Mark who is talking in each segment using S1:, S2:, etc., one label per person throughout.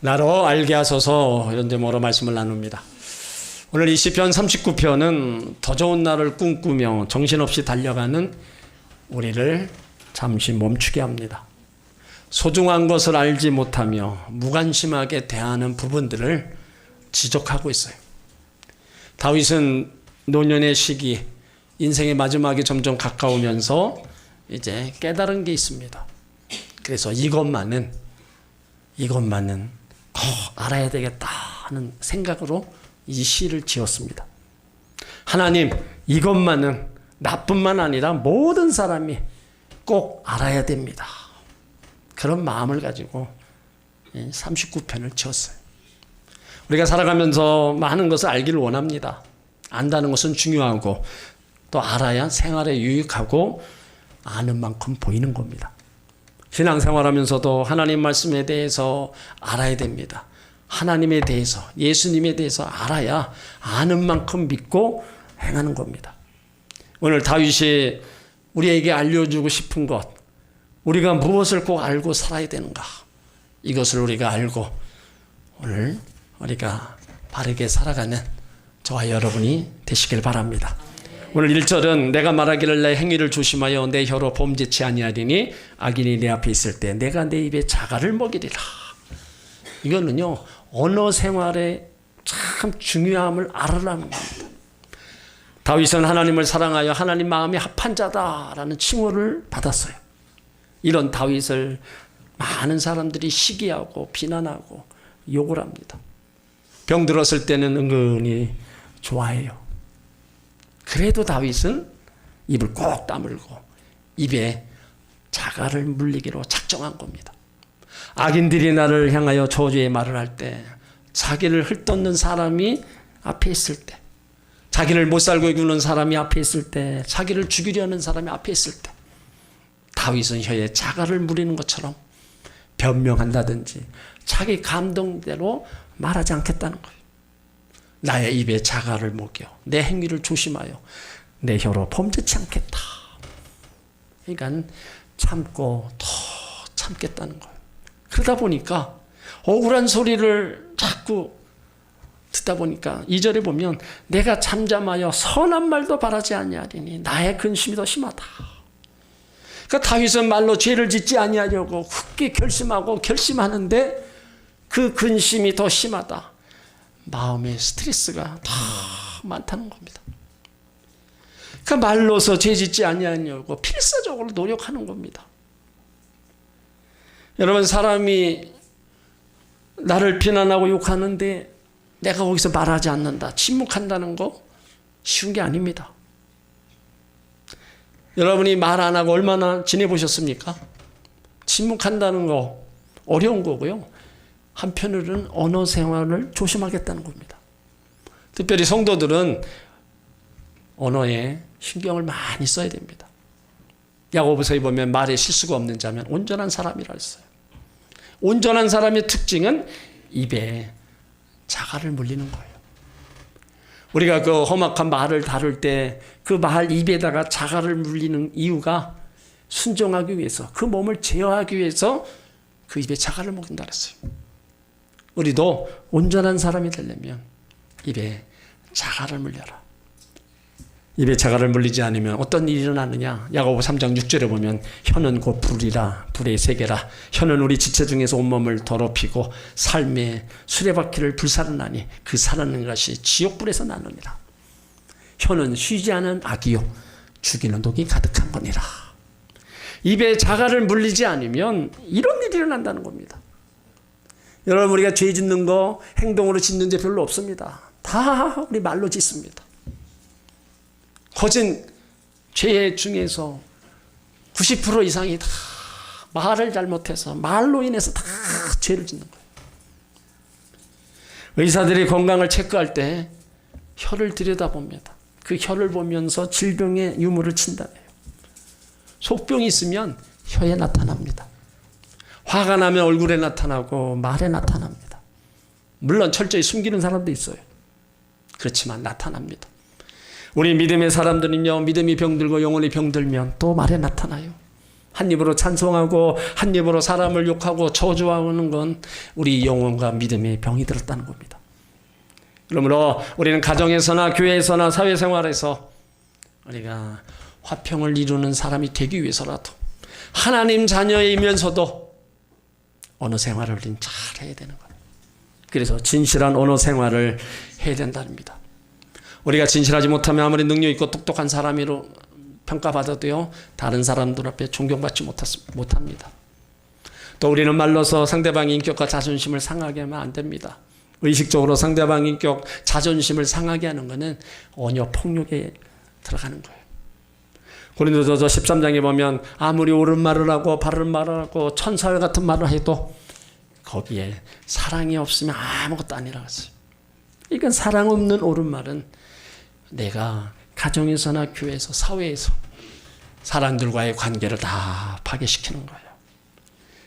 S1: 나로 알게 하소서 이런 제목으로 말씀을 나눕니다. 오늘 이 시편 39편은 더 좋은 날을 꿈꾸며 정신없이 달려가는 우리를 잠시 멈추게 합니다. 소중한 것을 알지 못하며 무관심하게 대하는 부분들을 지적하고 있어요. 다윗은 노년의 시기, 인생의 마지막이 점점 가까우면서 이제 깨달은 게 있습니다. 그래서 이것만은 더 알아야 되겠다 하는 생각으로 이 시를 지었습니다. 하나님, 이것만은 나뿐만 아니라 모든 사람이 꼭 알아야 됩니다. 그런 마음을 가지고 39편을 지었어요. 우리가 살아가면서 많은 것을 알기를 원합니다. 안다는 것은 중요하고 또 알아야 생활에 유익하고 아는 만큼 보이는 겁니다. 신앙생활하면서도 하나님 말씀에 대해서 알아야 됩니다. 하나님에 대해서, 예수님에 대해서 알아야 아는 만큼 믿고 행하는 겁니다. 오늘 다윗이 우리에게 알려주고 싶은 것, 우리가 무엇을 꼭 알고 살아야 되는가, 이것을 우리가 알고 오늘 우리가 바르게 살아가는 저와 여러분이 되시길 바랍니다. 오늘 1절은 내가 말하기를 내 행위를 조심하여 내 혀로 범죄치 아니하리니 악인이 내 앞에 있을 때 내가 내 입에 자갈을 먹이리라. 이거는요, 언어 생활의 참 중요함을 알으라는 겁니다. 다윗은 하나님을 사랑하여 하나님 마음에 합한 자다라는 칭호를 받았어요. 이런 다윗을 많은 사람들이 시기하고 비난하고 욕을 합니다. 병들었을 때는 은근히 좋아해요. 그래도 다윗은 입을 꼭 다물고 입에 자갈을 물리기로 작정한 겁니다. 악인들이 나를 향하여 저주의 말을 할 때, 자기를 헐뜯는 사람이 앞에 있을 때, 자기를 못 살고 구는 사람이 앞에 있을 때, 자기를 죽이려는 사람이 앞에 있을 때, 다윗은 혀에 자갈을 물리는 것처럼 변명한다든지 자기 감동대로 말하지 않겠다는 거예요. 나의 입에 자갈을 먹여 내 행위를 조심하여 내 혀로 범죄치 않겠다. 그러니까 참고 더 참겠다는 거예요. 그러다 보니까 억울한 소리를 자꾸 듣다 보니까 2절에 보면 내가 잠잠하여 선한 말도 바라지 아니하리니 나의 근심이 더 심하다. 그러니까 다윗은 말로 죄를 짓지 아니하려고 굳게 결심하고 결심하는데 그 근심이 더 심하다. 마음의 스트레스가 더 많다는 겁니다. 그 말로서 죄 짓지 아니하려고 필사적으로 노력하는 겁니다. 여러분, 사람이 나를 비난하고 욕하는데 내가 거기서 말하지 않는다, 침묵한다는 거 쉬운 게 아닙니다. 여러분이 말 안 하고 얼마나 지내보셨습니까? 침묵한다는 거 어려운 거고요. 한편으로는 언어 생활을 조심하겠다는 겁니다. 특별히 성도들은 언어에 신경을 많이 써야 됩니다. 야고보서에 보면 말에 실수가 없는 자면 온전한 사람이라 했어요. 온전한 사람의 특징은 입에 자갈을 물리는 거예요. 우리가 그 험악한 말을 다룰 때 그 말 입에다가 자갈을 물리는 이유가 순종하기 위해서, 그 몸을 제어하기 위해서 그 입에 자갈을 먹인다 그랬어요. 우리도 온전한 사람이 되려면 입에 자갈을 물려라. 입에 자갈을 물리지 않으면 어떤 일이 일어나느냐. 야고보 3장 6절에 보면 혀는 곧 불이라, 불의 세계라. 혀는 우리 지체 중에서 온몸을 더럽히고 삶의 수레바퀴를 불살르나니 그 살아나는 것이 지옥불에서 나느니라. 혀는 쉬지 않은 악이요 죽이는 독이 가득한 거니라. 입에 자갈을 물리지 않으면 이런 일이 일어난다는 겁니다. 여러분, 우리가 죄 짓는 거 행동으로 짓는 게 별로 없습니다. 다 우리 말로 짓습니다. 거진 죄 중에서 90% 이상이 다 말을 잘못해서, 말로 인해서 다 죄를 짓는 거예요. 의사들이 건강을 체크할 때 혀를 들여다봅니다. 그 혀를 보면서 질병의 유무를 친다네요. 속병이 있으면 혀에 나타납니다. 화가 나면 얼굴에 나타나고 말에 나타납니다. 물론 철저히 숨기는 사람도 있어요. 그렇지만 나타납니다. 우리 믿음의 사람들은요, 믿음이 병들고 영혼이 병들면 또 말에 나타나요. 한 입으로 찬송하고 한 입으로 사람을 욕하고 저주하는 건 우리 영혼과 믿음의 병이 들었다는 겁니다. 그러므로 우리는 가정에서나 교회에서나 사회생활에서 우리가 화평을 이루는 사람이 되기 위해서라도 하나님 자녀이면서도 언어 생활을 우리는 잘 해야 되는 거예요. 그래서 진실한 언어 생활을 해야 된답니다. 우리가 진실하지 못하면 아무리 능력 있고 똑똑한 사람으로 평가받아도요, 다른 사람들 앞에 존경받지 못합니다. 또 우리는 말로서 상대방의 인격과 자존심을 상하게 하면 안 됩니다. 의식적으로 상대방 인격, 자존심을 상하게 하는 것은 언어 폭력에 들어가는 거예요. 고린도전서 13장에 보면 아무리 옳은 말을 하고 바른 말을 하고 천사와 같은 말을 해도 거기에 사랑이 없으면 아무것도 아니라고 했어요. 그러니까 사랑 없는 옳은 말은 내가 가정에서나 교회에서 사회에서 사람들과의 관계를 다 파괴시키는 거예요.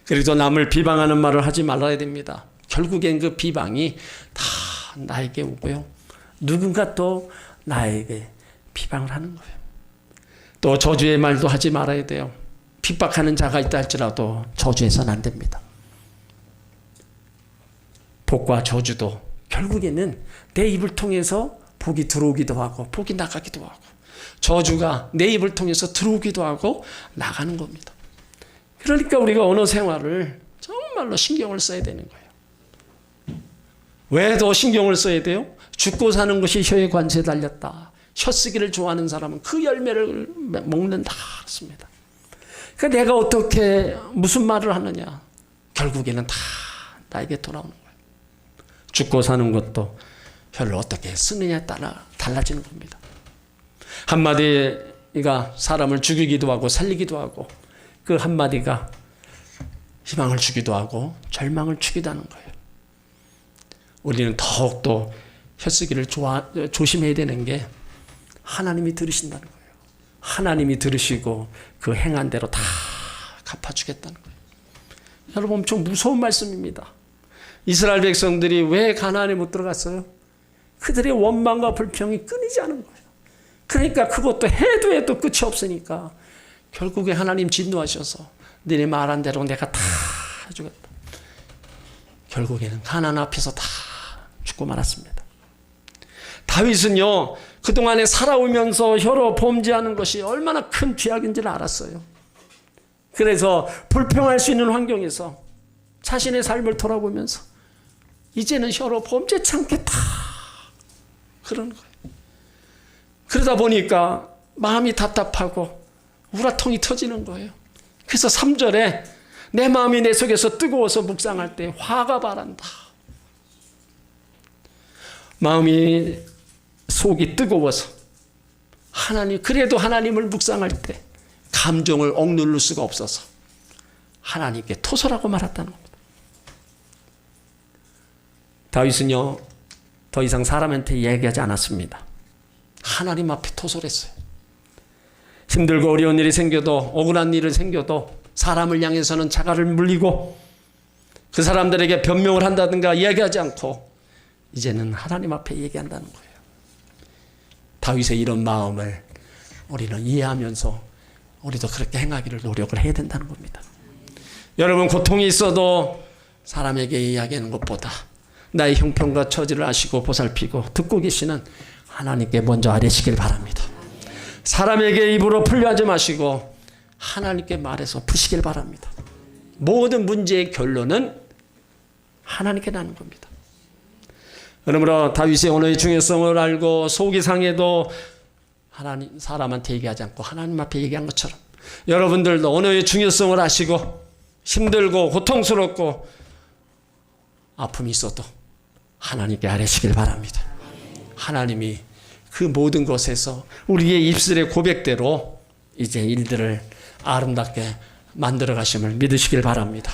S1: 그래서 남을 비방하는 말을 하지 말아야 됩니다. 결국엔 그 비방이 다 나에게 오고요. 누군가 또 나에게 비방을 하는 거예요. 또 저주의 말도 하지 말아야 돼요. 핍박하는 자가 있다 할지라도 저주해서는 안 됩니다. 복과 저주도 결국에는 내 입을 통해서 복이 들어오기도 하고 복이 나가기도 하고 저주가 내 입을 통해서 들어오기도 하고 나가는 겁니다. 그러니까 우리가 언어 생활을 정말로 신경을 써야 되는 거예요. 왜 더 신경을 써야 돼요? 죽고 사는 것이 혀의 관세에 달렸다. 혀 쓰기를 좋아하는 사람은 그 열매를 먹는다 그렇습니다. 그러니까 내가 어떻게 무슨 말을 하느냐 결국에는 다 나에게 돌아오는 거예요. 죽고 사는 것도 혀를 어떻게 쓰느냐에 따라 달라지는 겁니다. 한마디가 사람을 죽이기도 하고 살리기도 하고 그 한마디가 희망을 주기도 하고 절망을 주기도 하는 거예요. 우리는 더욱더 혀쓰기를 조심해야 되는 게 하나님이 들으신다는 거예요. 하나님이 들으시고 그 행한 대로 다 갚아주겠다는 거예요. 여러분 엄청 무서운 말씀입니다. 이스라엘 백성들이 왜 가나안에 못 들어갔어요? 그들의 원망과 불평이 끊이지 않은 거예요. 그러니까 그것도 해도 끝이 없으니까 결국에 하나님 진노하셔서 너네 말한 대로 내가 다 해주겠다. 결국에는 가나안 앞에서 다 죽고 말았습니다. 다윗은요 그동안에 살아오면서 혀로 범죄하는 것이 얼마나 큰 죄악인지를 알았어요. 그래서 불평할 수 있는 환경에서 자신의 삶을 돌아보면서 이제는 혀로 범죄치 않겠다 그러는 거예요. 그러다 보니까 마음이 답답하고 우라통이 터지는 거예요. 그래서 3절에 내 마음이 내 속에서 뜨거워서 묵상할 때 화가 바란다. 마음이 속이 뜨거워서 하나님 그래도 하나님을 묵상할 때 감정을 억누를 수가 없어서 하나님께 토설하고 말았다는 겁니다. 다윗은요 더 이상 사람한테 얘기하지 않았습니다. 하나님 앞에 토설했어요. 힘들고 어려운 일이 생겨도 억울한 일이 생겨도 사람을 향해서는 자갈을 물리고 그 사람들에게 변명을 한다든가 이야기하지 않고 이제는 하나님 앞에 얘기한다는 거예요. 다윗의 이런 마음을 우리는 이해하면서 우리도 그렇게 행하기를 노력을 해야 된다는 겁니다. 여러분 고통이 있어도 사람에게 이야기하는 것보다 나의 형편과 처지를 아시고 보살피고 듣고 계시는 하나님께 먼저 아뢰시길 바랍니다. 사람에게 입으로 풀려하지 마시고 하나님께 말해서 푸시길 바랍니다. 모든 문제의 결론은 하나님께 나는 겁니다. 그러므로 다윗의 언어의 중요성을 알고 속이 상해도 하나님 사람한테 얘기하지 않고 하나님 앞에 얘기한 것처럼 여러분들도 언어의 중요성을 아시고 힘들고 고통스럽고 아픔이 있어도 하나님께 아뢰시길 바랍니다. 하나님이 그 모든 것에서 우리의 입술의 고백대로 이제 일들을 아름답게 만들어 가심을 믿으시길 바랍니다.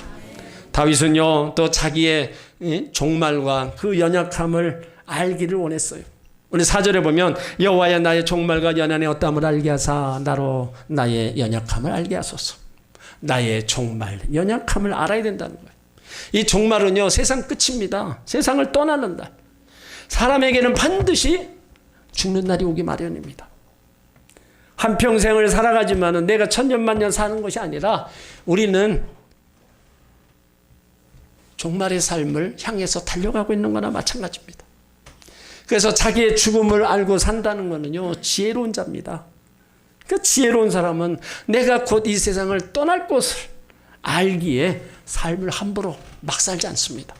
S1: 다윗은요 또 자기의 종말과 그 연약함을 알기를 원했어요. 오늘 4절에 보면 여호와여 나의 종말과 연한의 어떠함을 알게 하사 나로 나의 연약함을 알게 하소서. 나의 종말, 연약함을 알아야 된다는 거예요. 이 종말은요 세상 끝입니다. 세상을 떠나는 날. 사람에게는 반드시 죽는 날이 오기 마련입니다. 한평생을 살아가지만은 내가 천년만년 사는 것이 아니라 우리는 종말의 삶을 향해서 달려가고 있는 거나 마찬가지입니다. 그래서 자기의 죽음을 알고 산다는 것은요, 지혜로운 자입니다. 그 지혜로운 사람은 내가 곧 이 세상을 떠날 것을 알기에 삶을 함부로 막 살지 않습니다.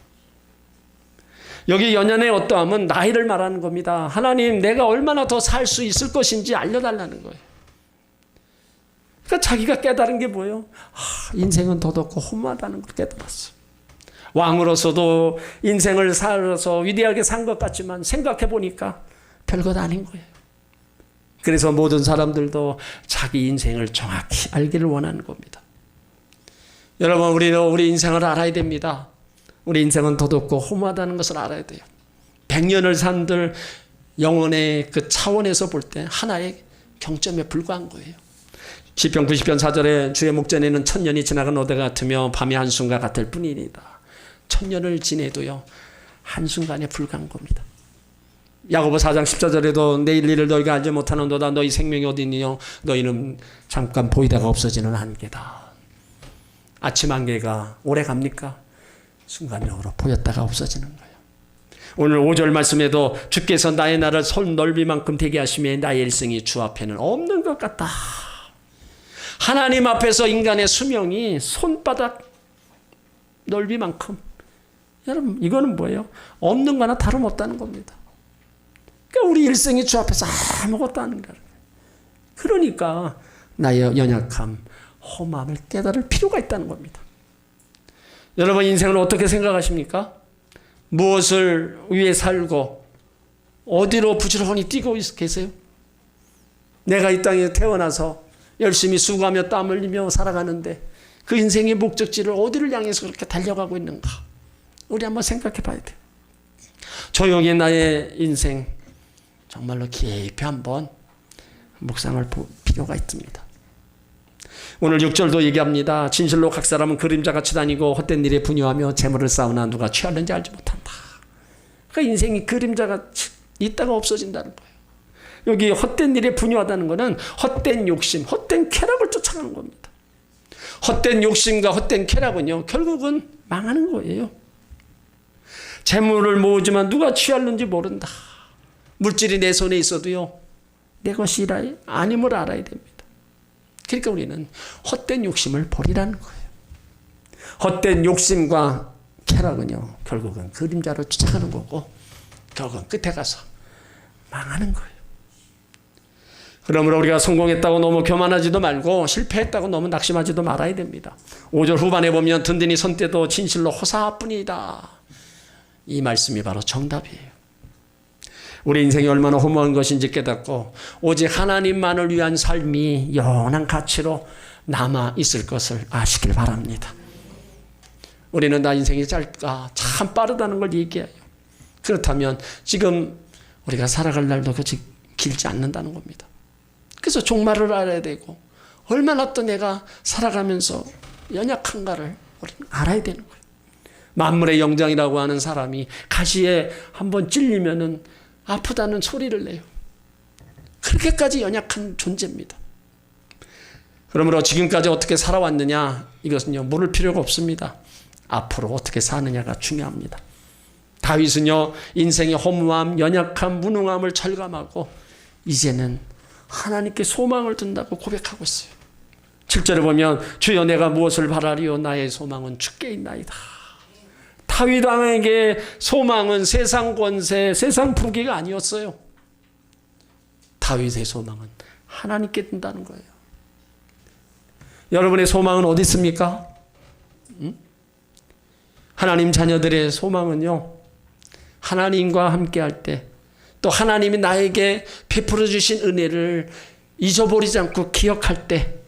S1: 여기 연연의 어떠함은 나이를 말하는 겁니다. 하나님, 내가 얼마나 더 살 수 있을 것인지 알려달라는 거예요. 그러니까 자기가 깨달은 게 뭐예요? 인생은 더덥고 허무하다는 걸 깨달았어요. 왕으로서도 인생을 살아서 위대하게 산 것 같지만 생각해 보니까 별것 아닌 거예요. 그래서 모든 사람들도 자기 인생을 정확히 알기를 원하는 겁니다. 여러분, 우리도 우리 인생을 알아야 됩니다. 우리 인생은 더덥고 허무하다는 것을 알아야 돼요. 100년을 산들 영혼의 그 차원에서 볼 때 하나의 경점에 불과한 거예요. 시편 90편 4절에 주의 목전에는 1000년이 지나간 오대 같으며 밤이 한순간 같을 뿐이니이다. 1000년을 지내도요, 한순간에 불과한 겁니다. 야고보 4장 14절에도 내일 일을 너희가 알지 못하는도다. 너희 생명이 어디 있느냐? 너희는 잠깐 보이다가 없어지는 안개다. 아침 안개가 오래 갑니까? 순간적으로 보였다가 없어지는 거예요. 오늘 5절 말씀에도 주께서 나의 날을 손 넓이만큼 되게 하시며 나의 일생이 주 앞에는 없는 것 같다. 하나님 앞에서 인간의 수명이 손바닥 넓이만큼, 여러분 이거는 뭐예요? 없는 거나 다름없다는 겁니다. 그러니까 우리 일생이 주 앞에서 아무것도 아닌 거예요. 그러니까 나의 연약함, 험함을 깨달을 필요가 있다는 겁니다. 여러분 인생을 어떻게 생각하십니까? 무엇을 위해 살고 어디로 부지런히 뛰고 계세요? 내가 이 땅에 태어나서 열심히 수고하며 땀 흘리며 살아가는데 그 인생의 목적지를 어디를 향해서 그렇게 달려가고 있는가? 우리 한번 생각해 봐야 돼요. 조용히 나의 인생 정말로 깊이 한번 묵상할 필요가 있습니다. 오늘 6절도 얘기합니다. 진실로 각 사람은 그림자같이 다니고 헛된 일에 분유하며 재물을 쌓으나 누가 취하는지 알지 못한다. 그러니까 인생이 그림자같이 있다가 없어진다는 거예요. 여기 헛된 일에 분유하다는 것은 헛된 욕심, 헛된 쾌락을 쫓아가는 겁니다. 헛된 욕심과 헛된 쾌락은요, 결국은 망하는 거예요. 재물을 모으지만 누가 취하는지 모른다. 물질이 내 손에 있어도요, 내 것이라 아님을 알아야 됩니다. 그러니까 우리는 헛된 욕심을 버리라는 거예요. 헛된 욕심과 쾌락은요, 결국은 그림자로 쫓아가는 거고 결국은 끝에 가서 망하는 거예요. 그러므로 우리가 성공했다고 너무 교만하지도 말고 실패했다고 너무 낙심하지도 말아야 됩니다. 5절 후반에 보면 든든히 선때도 진실로 호사뿐이다. 이 말씀이 바로 정답이에요. 우리 인생이 얼마나 허무한 것인지 깨닫고 오직 하나님만을 위한 삶이 영원한 가치로 남아 있을 것을 아시길 바랍니다. 우리는 나 인생이 짧다, 참 빠르다는 걸 얘기해요. 그렇다면 지금 우리가 살아갈 날도 그렇게 길지 않는다는 겁니다. 그래서 종말을 알아야 되고 얼마나 또 내가 살아가면서 연약한가를 우리는 알아야 되는 거예요. 만물의 영장이라고 하는 사람이 가시에 한번 찔리면은 아프다는 소리를 내요. 그렇게까지 연약한 존재입니다. 그러므로 지금까지 어떻게 살아왔느냐, 이것은요 물을 필요가 없습니다. 앞으로 어떻게 사느냐가 중요합니다. 다윗은요 인생의 허무함, 연약함, 무능함을 절감하고 이제는 하나님께 소망을 둔다고 고백하고 있어요. 7절에 보면 주여 내가 무엇을 바라리요 나의 소망은 주께 있나이다. 다윗 왕에게 소망은 세상 권세, 세상 부귀가 아니었어요. 다윗의 소망은 하나님께 둔다는 거예요. 여러분의 소망은 어디 있습니까? 하나님 자녀들의 소망은요, 하나님과 함께 할 때, 또 하나님이 나에게 베풀어 주신 은혜를 잊어버리지 않고 기억할 때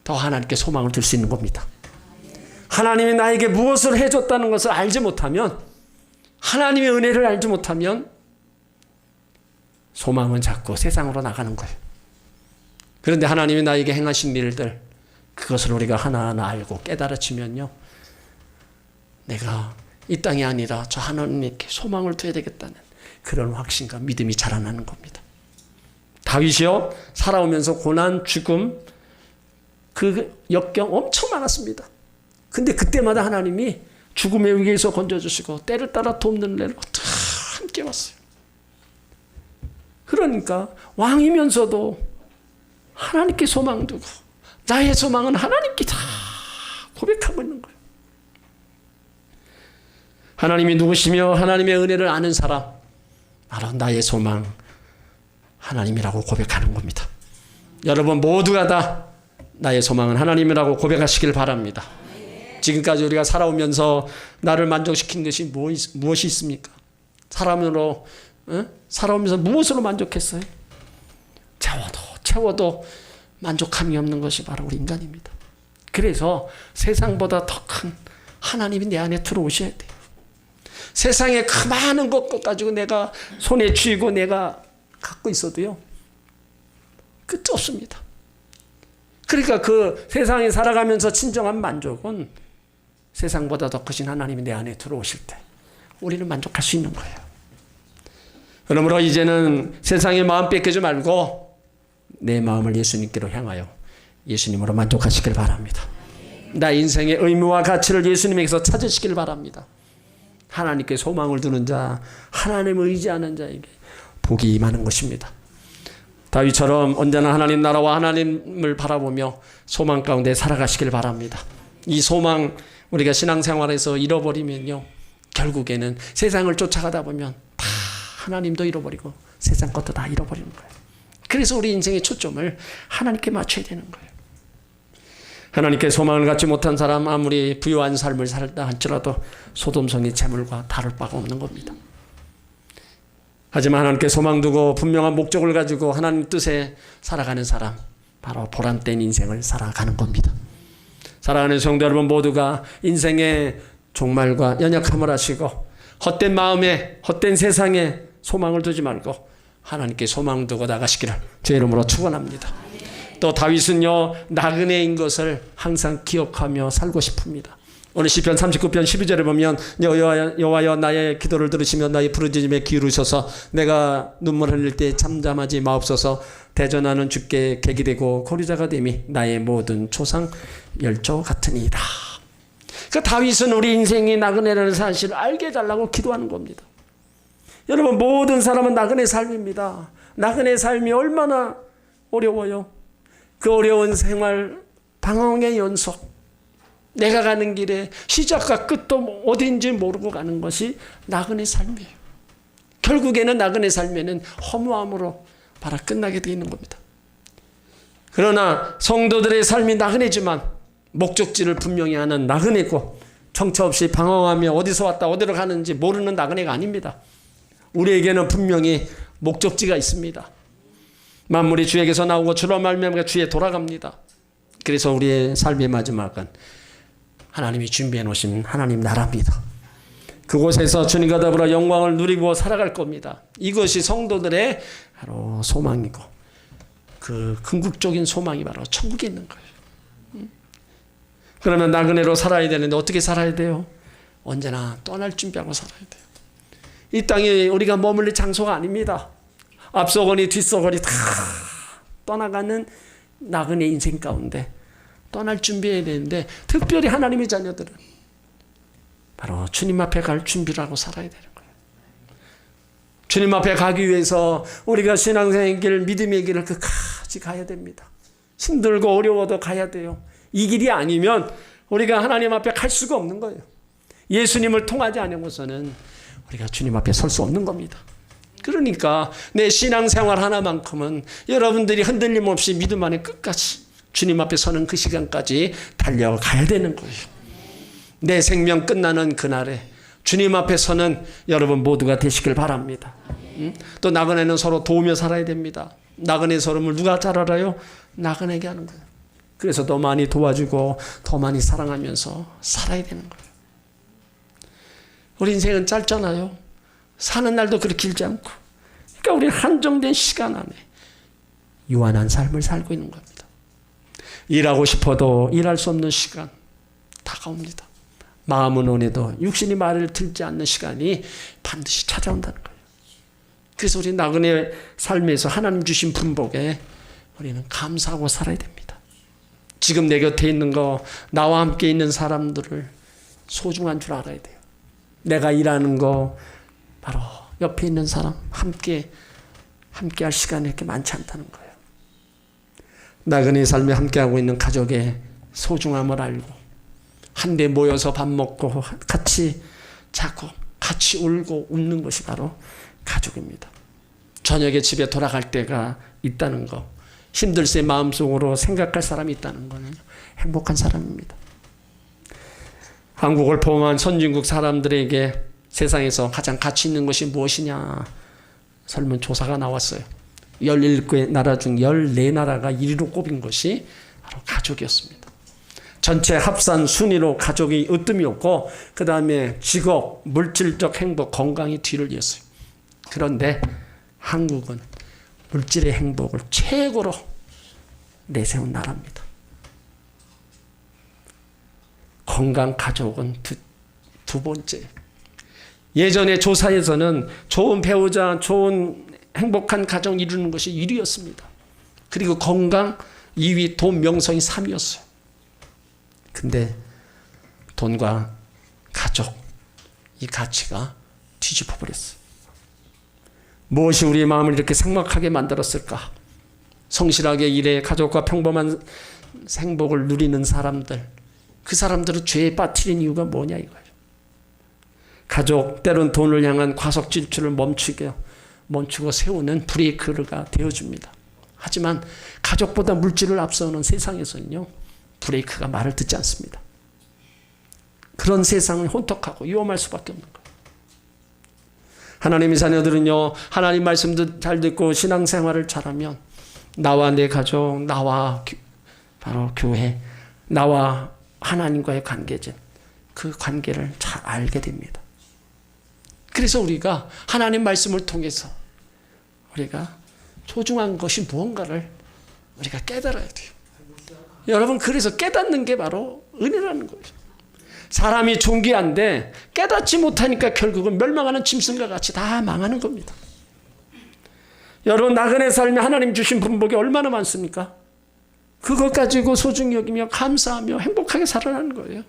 S1: 더 하나님께 소망을 둘 수 있는 겁니다. 하나님이 나에게 무엇을 해줬다는 것을 알지 못하면, 하나님의 은혜를 알지 못하면 소망은 자꾸 세상으로 나가는 거예요. 그런데 하나님이 나에게 행하신 일들, 그것을 우리가 하나하나 알고 깨달아지면요, 내가 이 땅이 아니라 저 하나님께 소망을 둬야 되겠다는 그런 확신과 믿음이 자라나는 겁니다. 다윗이요, 살아오면서 고난, 죽음, 그 역경 엄청 많았습니다. 근데 그때마다 하나님이 죽음의 위기에서 건져주시고 때를 따라 돕는 은혜로 함께 왔어요. 그러니까 왕이면서도 하나님께 소망 두고 나의 소망은 하나님께 다 고백하고 있는 거예요. 하나님이 누구시며 하나님의 은혜를 아는 사람, 바로 나의 소망 하나님이라고 고백하는 겁니다. 여러분 모두가 다 나의 소망은 하나님이라고 고백하시길 바랍니다. 지금까지 우리가 살아오면서 나를 만족시킨 것이 무엇이 있습니까? 살아오면서 무엇으로 만족했어요? 채워도 만족함이 없는 것이 바로 우리 인간입니다. 그래서 세상보다 더 큰 하나님이 내 안에 들어오셔야 돼요. 세상에 그 많은 것 가지고 내가 손에 쥐고 내가 갖고 있어도요, 끝이 없습니다. 그러니까 그 세상에 살아가면서 진정한 만족은 세상보다 더 크신 하나님이 내 안에 들어오실 때 우리는 만족할 수 있는 거예요. 그러므로 이제는 세상의 마음 뺏기지 말고 내 마음을 예수님께로 향하여 예수님으로 만족하시길 바랍니다. 나 인생의 의무와 가치를 예수님에게서 찾으시길 바랍니다. 하나님께 소망을 두는 자, 하나님을 의지하는 자에게 복이 임하는 것입니다. 다윗처럼 언제나 하나님 나라와 하나님을 바라보며 소망 가운데 살아가시길 바랍니다. 이 소망 우리가 신앙생활에서 잃어버리면요, 결국에는 세상을 쫓아가다 보면 다 하나님도 잃어버리고 세상 것도 다 잃어버리는 거예요. 그래서 우리 인생의 초점을 하나님께 맞춰야 되는 거예요. 하나님께 소망을 갖지 못한 사람, 아무리 부유한 삶을 살다 할지라도 소돔성의 재물과 다를 바가 없는 겁니다. 하지만 하나님께 소망 두고 분명한 목적을 가지고 하나님 뜻에 살아가는 사람, 바로 보람된 인생을 살아가는 겁니다. 사랑하는 성도 여러분 모두가 인생의 종말과 연약함을 아시고 헛된 마음에 헛된 세상에 소망을 두지 말고 하나님께 소망 두고 나가시기를 주의 이름으로 축원합니다. 또 다윗은요, 나그네인 것을 항상 기억하며 살고 싶습니다. 오늘 시편 39편 12절에 보면 여호와여 나의 기도를 들으시며 나의 부르짖음에 기울으셔서 내가 눈물 흘릴 때 잠잠하지 마옵소서. 대전하는 주께 객이 되고 거류자가 됨이 나의 모든 초상 열조 같으니이다. 그 다윗은 우리 인생이 나그네라는 사실을 알게 해달라고 기도하는 겁니다. 여러분 모든 사람은 나그네 삶입니다. 나그네 삶이 얼마나 어려워요. 그 어려운 생활 방황의 연속, 내가 가는 길에 시작과 끝도 어딘지 모르고 가는 것이 나그네 삶이에요. 결국에는 나그네 삶에는 허무함으로 바로 끝나게 되어 있는 겁니다. 그러나 성도들의 삶이 나그네지만 목적지를 분명히 하는 나그네고 정처 없이 방황하며 어디서 왔다 어디로 가는지 모르는 나그네가 아닙니다. 우리에게는 분명히 목적지가 있습니다. 만물이 주에게서 나오고 주로 말미암아 주에 돌아갑니다. 그래서 우리의 삶의 마지막은 하나님이 준비해 놓으신 하나님 나라입니다. 그곳에서 주님과 더불어 영광을 누리고 살아갈 겁니다. 이것이 성도들의 바로 소망이고 그 궁극적인 소망이 바로 천국에 있는 거예요. 그러면 나그네로 살아야 되는데 어떻게 살아야 돼요? 언제나 떠날 준비하고 살아야 돼요. 이 땅이 우리가 머물릴 장소가 아닙니다. 앞서거니 뒤서거니 다 떠나가는 나그네 인생 가운데 떠날 준비해야 되는데, 특별히 하나님의 자녀들은 바로 주님 앞에 갈 준비를 하고 살아야 되는 거예요. 주님 앞에 가기 위해서 우리가 신앙생의 길, 믿음의 길을 끝까지 가야 됩니다. 힘들고 어려워도 가야 돼요. 이 길이 아니면 우리가 하나님 앞에 갈 수가 없는 거예요. 예수님을 통하지 않고서는 우리가 주님 앞에 설 수 없는 겁니다. 그러니까 내 신앙생활 하나만큼은 여러분들이 흔들림 없이 믿음 안에 끝까지 주님 앞에 서는 그 시간까지 달려가야 되는 거예요. 내 생명 끝나는 그날에 주님 앞에 서는 여러분 모두가 되시길 바랍니다. 또 나그네는 서로 도우며 살아야 됩니다. 나그네 서름을 누가 잘 알아요? 나그네에게 하는 거예요. 그래서 더 많이 도와주고 더 많이 사랑하면서 살아야 되는 거예요. 우리 인생은 짧잖아요. 사는 날도 그렇게 길지 않고. 그러니까 우리 한정된 시간 안에 유한한 삶을 살고 있는 겁니다. 일하고 싶어도 일할 수 없는 시간 다가옵니다. 마음은 원해도 육신이 말을 듣지 않는 시간이 반드시 찾아온다는 거예요. 그래서 우리 나그네 삶에서 하나님 주신 분복에 우리는 감사하고 살아야 됩니다. 지금 내 곁에 있는 거, 나와 함께 있는 사람들을 소중한 줄 알아야 돼요. 내가 일하는 거, 바로 옆에 있는 사람, 함께 할 시간이 이렇게 많지 않다는 거예요. 나그네 삶에 함께하고 있는 가족의 소중함을 알고, 한데 모여서 밥 먹고 같이 자고 같이 울고 웃는 것이 바로 가족입니다. 저녁에 집에 돌아갈 때가 있다는 거, 힘들 새 마음속으로 생각할 사람이 있다는 것은 행복한 사람입니다. 한국을 포함한 선진국 사람들에게 세상에서 가장 가치 있는 것이 무엇이냐 설문조사가 나왔어요. 17개 나라 중 14나라가 1위로 꼽은 것이 바로 가족이었습니다. 전체 합산 순위로 가족이 으뜸이었고, 그 다음에 직업, 물질적 행복, 건강이 뒤를 이었어요. 그런데 한국은 물질의 행복을 최고로 내세운 나라입니다. 건강, 가족은 두 번째. 예전에 조사에서는 좋은 배우자, 좋은 행복한 가정 이루는 것이 1위였습니다. 그리고 건강 2위, 돈, 명성이 3위였어요. 근데 돈과 가족, 이 가치가 뒤집어 버렸어요. 무엇이 우리의 마음을 이렇게 삭막하게 만들었을까? 성실하게 일해 가족과 평범한 행복을 누리는 사람들, 그 사람들은 죄에 빠뜨린 이유가 뭐냐 이거예요. 가족, 때론 돈을 향한 과속 질주를 멈추고 세우는 브레이크가 되어줍니다. 하지만 가족보다 물질을 앞서는 세상에서는요, 브레이크가 말을 듣지 않습니다. 그런 세상을 혼탁하고 위험할 수밖에 없는 거예요. 하나님의 자녀들은요, 하나님 말씀도 잘 듣고 신앙생활을 잘하면 나와 내 가족, 나와 바로 교회, 나와 하나님과의 관계죠. 그 관계를 잘 알게 됩니다. 그래서 우리가 하나님 말씀을 통해서 우리가 소중한 것이 무언가를 우리가 깨달아야 돼요. 여러분, 그래서 깨닫는 게 바로 은혜라는 거예요. 사람이 존귀한데 깨닫지 못하니까 결국은 멸망하는 짐승과 같이 다 망하는 겁니다. 여러분, 나그네 삶에 하나님 주신 분복이 얼마나 많습니까? 그것 가지고 소중히 여기며 감사하며 행복하게 살아가는 거예요.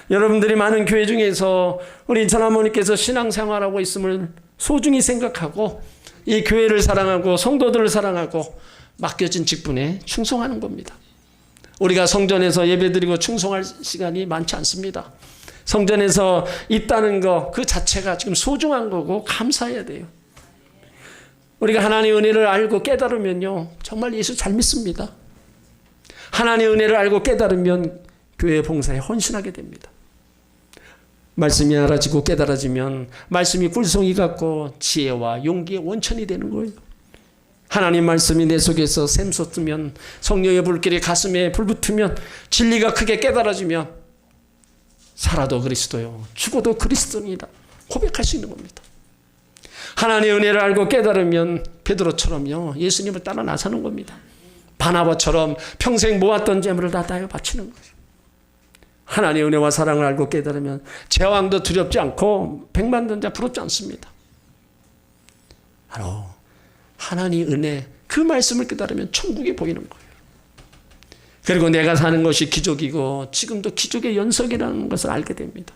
S1: 여러분들이 많은 교회 중에서 우리 전하모님께서 신앙생활하고 있음을 소중히 생각하고 이 교회를 사랑하고 성도들을 사랑하고 맡겨진 직분에 충성하는 겁니다. 우리가 성전에서 예배드리고 충성할 시간이 많지 않습니다. 성전에서 있다는 것 그 자체가 지금 소중한 거고 감사해야 돼요. 우리가 하나님의 은혜를 알고 깨달으면요, 정말 예수 잘 믿습니다. 하나님의 은혜를 알고 깨달으면 교회 봉사에 헌신하게 됩니다. 말씀이 알아지고 깨달아지면 말씀이 꿀송이 같고 지혜와 용기의 원천이 되는 거예요. 하나님 말씀이 내 속에서 샘솟으면, 성령의 불길이 가슴에 불붙으면, 진리가 크게 깨달아지면 살아도 그리스도요, 죽어도 그리스도입니다 고백할 수 있는 겁니다. 하나님의 은혜를 알고 깨달으면 베드로처럼요, 예수님을 따라 나서는 겁니다. 바나바처럼 평생 모았던 재물을 다 다여 바치는 거예요. 하나님의 은혜와 사랑을 알고 깨달으면 제왕도 두렵지 않고 백만전자 부럽지 않습니다. 바로 하나님의 은혜, 그 말씀을 깨달으면 천국이 보이는 거예요. 그리고 내가 사는 것이 기적이고 지금도 기적의 연속이라는 것을 알게 됩니다.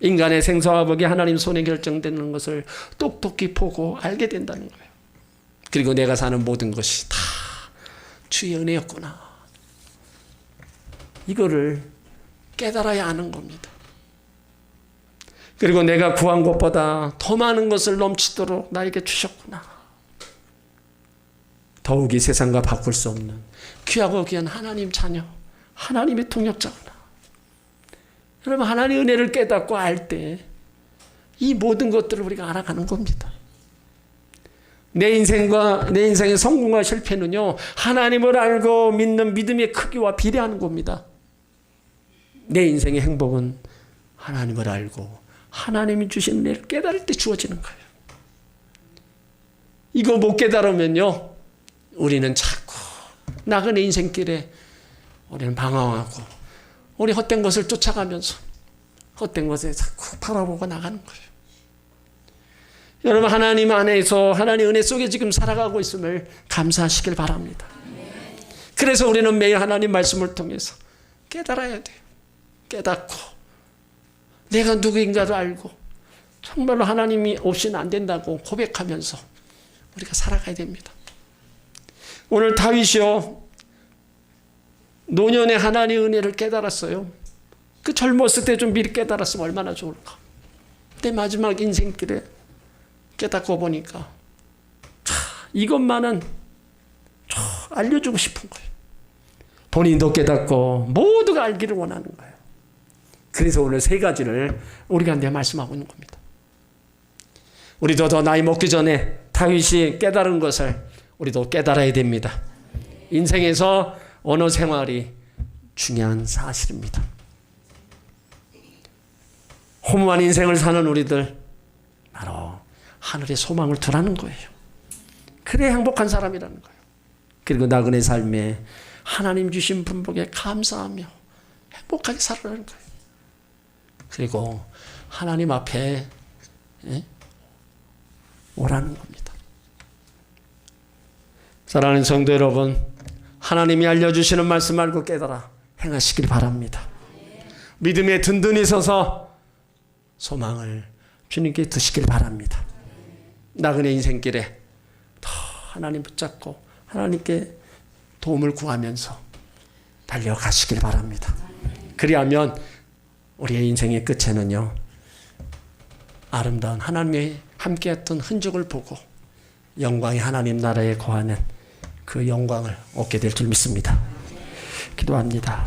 S1: 인간의 생사와 복이 하나님 손에 결정되는 것을 똑똑히 보고 알게 된다는 거예요. 그리고 내가 사는 모든 것이 다 주의 은혜였구나, 이거를 깨달아야 하는 겁니다. 그리고 내가 구한 것보다 더 많은 것을 넘치도록 나에게 주셨구나. 더욱이 세상과 바꿀 수 없는 귀하고 귀한 하나님 자녀, 하나님의 통역자구나. 여러분, 하나님의 은혜를 깨닫고 알 때 이 모든 것들을 우리가 알아가는 겁니다. 내 인생의 성공과 실패는요, 하나님을 알고 믿는 믿음의 크기와 비례하는 겁니다. 내 인생의 행복은 하나님을 알고 하나님이 주신 은혜를 깨달을 때 주어지는 거예요. 이거 못 깨달으면요, 우리는 자꾸 나그네 인생길에 우리는 방황하고 우리 헛된 것을 쫓아가면서 헛된 것에 자꾸 바라보고 나가는 거예요. 여러분 하나님 안에서 하나님 은혜 속에 지금 살아가고 있음을 감사하시길 바랍니다. 그래서 우리는 매일 하나님 말씀을 통해서 깨달아야 돼요. 깨닫고 내가 누구인가를 알고 정말로 하나님이 없이는 안 된다고 고백하면서 우리가 살아가야 됩니다. 오늘 다윗이요 노년의 하나님의 은혜를 깨달았어요. 그 젊었을 때 좀 미리 깨달았으면 얼마나 좋을까. 근데 마지막 인생길에 깨닫고 보니까 이것만은 알려주고 싶은 거예요. 본인도 깨닫고 모두가 알기를 원하는 거예요. 그래서 오늘 세 가지를 우리가 말씀하고 있는 겁니다. 우리도 더 나이 먹기 전에 다윗이 깨달은 것을 우리도 깨달아야 됩니다. 인생에서 언어 생활이 중요한 사실입니다. 허무한 인생을 사는 우리들 바로 하늘에 소망을 두라는 거예요. 그래야 행복한 사람이라는 거예요. 그리고 나그네 삶에 하나님 주신 분복에 감사하며 행복하게 살아가는 거예요. 그리고 하나님 앞에 오라는 겁니다. 사랑하는 성도 여러분, 하나님이 알려주시는 말씀 알고 깨달아 행하시길 바랍니다. 믿음에 든든히 서서 소망을 주님께 두시길 바랍니다. 나그네 인생길에 더 하나님 붙잡고 하나님께 도움을 구하면서 달려가시길 바랍니다. 그리하면 우리의 인생의 끝에는요 아름다운 하나님의 함께했던 흔적을 보고 영광의 하나님 나라에 거하는 그 영광을 얻게 될 줄 믿습니다. 기도합니다.